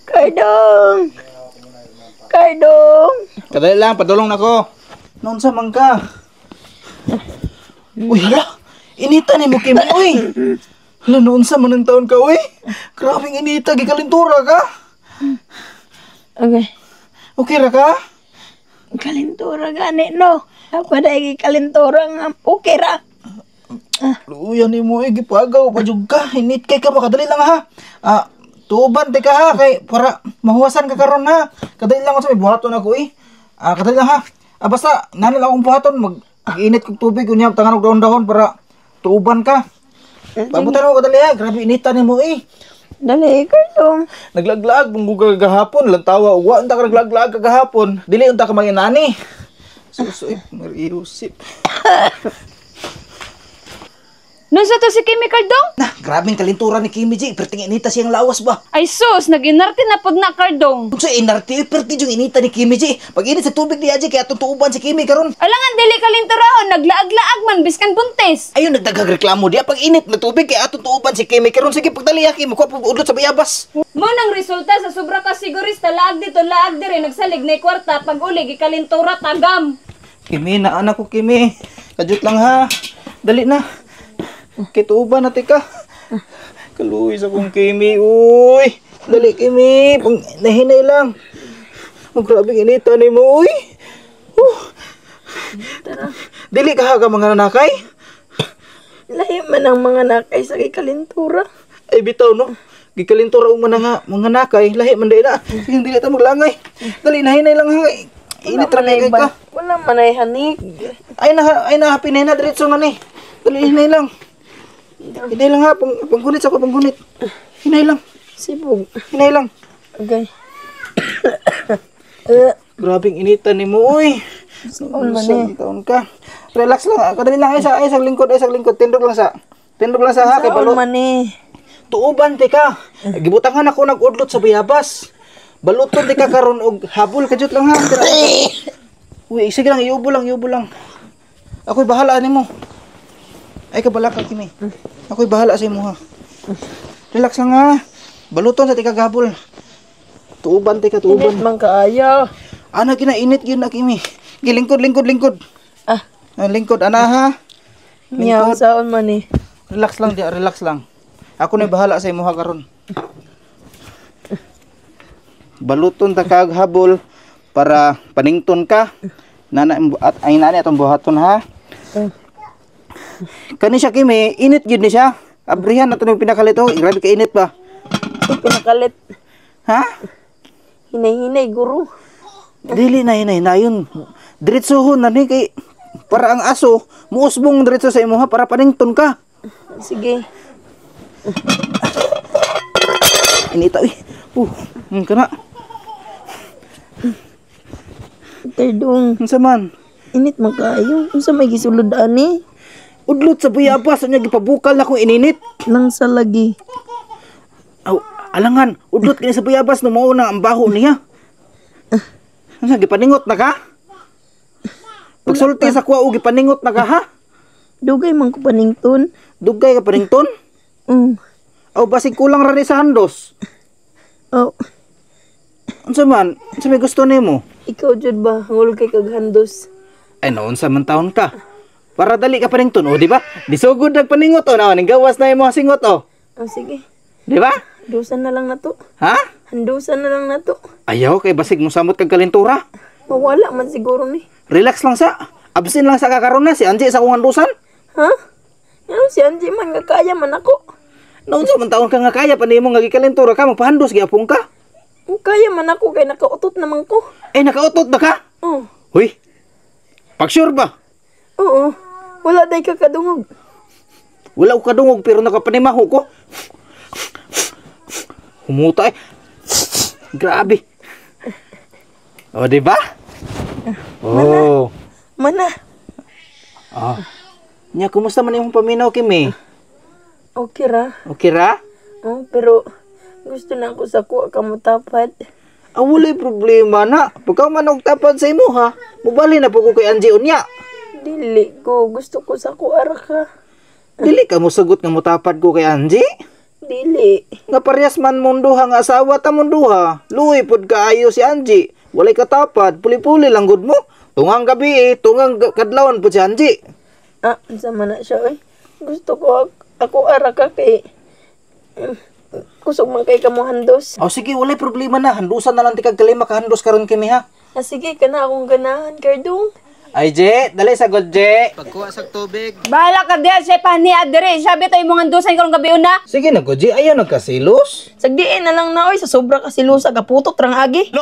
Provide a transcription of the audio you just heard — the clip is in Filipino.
Kardong! Kardong! Kadali lang, padulong na ko. Noon sa mangka. Uy, hala. Inita ni mo, Kimi, uy. Hala, noon sa manang taon ka, uy. Grabing inita, gikalintura ka. Okay. Okay ra ka? Kalintura gani, no? Ako na kalintura nga. Okay ra. Luya ni mo, gipagaw, pajug ka. Init kay ka ba, kadali lang ha. Tuban, teka ha, kay para mahuwasan ka karon ha. Kadali lang ako sa may buhaton ako, kadali lang ha. Basta, nanal akong buhaton, mag-init kong tubig, kunya, tangan og dahon-dahon para tuban ka. Pabutan ako kadali ha, grabe inita ni mo, Dali, Kardong. Naglaglag, bunggo ka kagahapon, lantawa, uwa, unta ka naglaglag kagahapon. Dili, unta ka manginani. Susoy, mariusip. Nasa to si Kimi, Kardong? Nah, grabing kalintura ni Kimi G, perting inita siyang lawas ba? Ay sus, nag-inarte na pod na, Kardong. Kung sa inarte, perting yung inita ni Kimi G. Pag init sa tubig ni Aji, kaya tutuuban si Kimi karon. Alangan, dili kalinturahon, naglaag-laag man, biskan buntis. Ayun, nagdagagreklamo diya. Pag init na tubig, kaya tutuuban si Kimi karon. Sige, pagdali Kimi, kuha udlot sa bayabas. Mo nang resulta sa sobra ka sigurista, laag dito, laag dire, nagsalig na kwarta, pag uli, gikalintura, tagam. Kimi, naanak ko Kimi. Kajut lang ha. Dali na. Kituuban na tika. Kaluwi sa kong Kimi, uy. Dali Kimi, pang nahinay lang. Ang grabing inita ni mo, uy. Dili ka mga nanakay? Lahi man ang mga nakay sa kalintura. Ay bitaw no. Gikalintura og mga nakay, lahi man dai na. Sige dili ta maglangay. Dali nahinay lang ha. Init ra kay ka. Wala man ay hanik. Ay na pinay na diretso nga ni. Dali hinay lang. Hinay lang ha, panggunit sa ko panggunit. Hinay lang. Sibog. Hinay lang. Okay. Grabing inita ni mo, uy. Saan man taon ka. Relax lang, kadali lang ay sa lingkod. Tindog lang sa ha, kay balot. Saan man Tuuban, teka. Gibutangan ako nag-udlot sa bayabas. Baluton, teka karon og habol, kajut lang ha. Uy, sige lang, iubo lang. Ako'y bahala nimo. Ay, kabala ka, Kimi. Ako'y bahala sa imo ha. Relax lang ha. Baluton sa teka gabol. Tuuban, teka, tuuban. Init man kaayo. Ana, kinainit yun na, Kimi. Lingkod. Lingkod, ana ha. Miyaw, saan man Relax lang dia, relax lang. Ako na bahala sa imo ha karon. Baluton ta kag habol para panington ka. At ay nani atong buhaton ha. Kani siya Kimi, init gyud ni siya. Abrihan nato yung pinakalit oh. Grabe ka init ba? Pinakalit. Ha? Hinay-hinay, guru. Dili na hinay na yun. Diretsohon na ni kay para ang aso muusbong diretso sa imo ha para panington ka. Sige. Inita uy. Kana. Kardong. Unsa man? Init man kaayo. Unsa may gisulod ani? Udlot sa bayabas nya gipabukal na kong ininit. Nang sa lagi. Aw, alangan, udlot kini sa bayabas no mao na ang baho niya. Ano gipaningot na ka? Pagsulti sa kuwa og gipaningot na ka ha? Dugay man ko panington. Dugay ka panington? Aw basig kulang ra ni sa handos. Oh, Unsa man? Unsa may gusto nimo? ikaw jud ba hangol kay kaghandos? Ay noon sa man taon ka. Para dali ka panington, o di ba? Disugod nagpaningot o na, ning gawas na imo singot o. Oh, sige. Di ba? Handusan na lang nato. Ha? Handusan na lang nato. Ayaw kay basig mo samot kag kalintura. Mawala man siguro ni. Relax lang sa. Absin lang sa kakaron na si Angie sa kong handusan. Ha? Ano si Angie man nga kaya man ako? Noon sa man taon ka nga kaya pa nimo nga gikalintura ka magpahandos gyapon ka. Kaya man ako kay nakautot naman ko. Ay nakautot na ka? Oh. Hoy. Pag sure ba? Oo. Wala day ka kadungog. Wala ko kadungog pero nakapanimaho ko. Humuta eh. Grabe. O, di ba? Oh. Mana? Nya, kumusta man yung paminaw, Kimi? Okay ra. Okay ra? Oh, pero gusto na ako sa kuha kamutapad. Walay problema na. Pagka manog tapad sa imo ha, mubali na po ko kay Angie unya. Dili ko. Gusto ko sa kuha ra ka. Dili ka mo sagot nga mutapad ko kay Angie? Dili. Nga parehas man munduha nga asawa ta munduha. Luoy pud kaayo si Angie. Walay katapad, puli-puli lang gud mo. Tungang gabi tungang kadlawon pud si Angie. Ah, sama na siya oy. Gusto ko ako ara ka kay kusog man kay kamo handos. O sige, walay problema na. Handusan na lang ti kag kalima kahandos karon kini ha. Ah, sige kana akong ganahan, Kardong. Ay, Je, dali sa god, Je. Pagkuha sa tubig. Bahala ka diya siya pa ni adere. Sabi to imong andusan karong gabi una. Sige na, god, Je. Ayaw nagkasilos. Sagdiin na lang na oy sa sobra kasi lusa kaputot rang agi.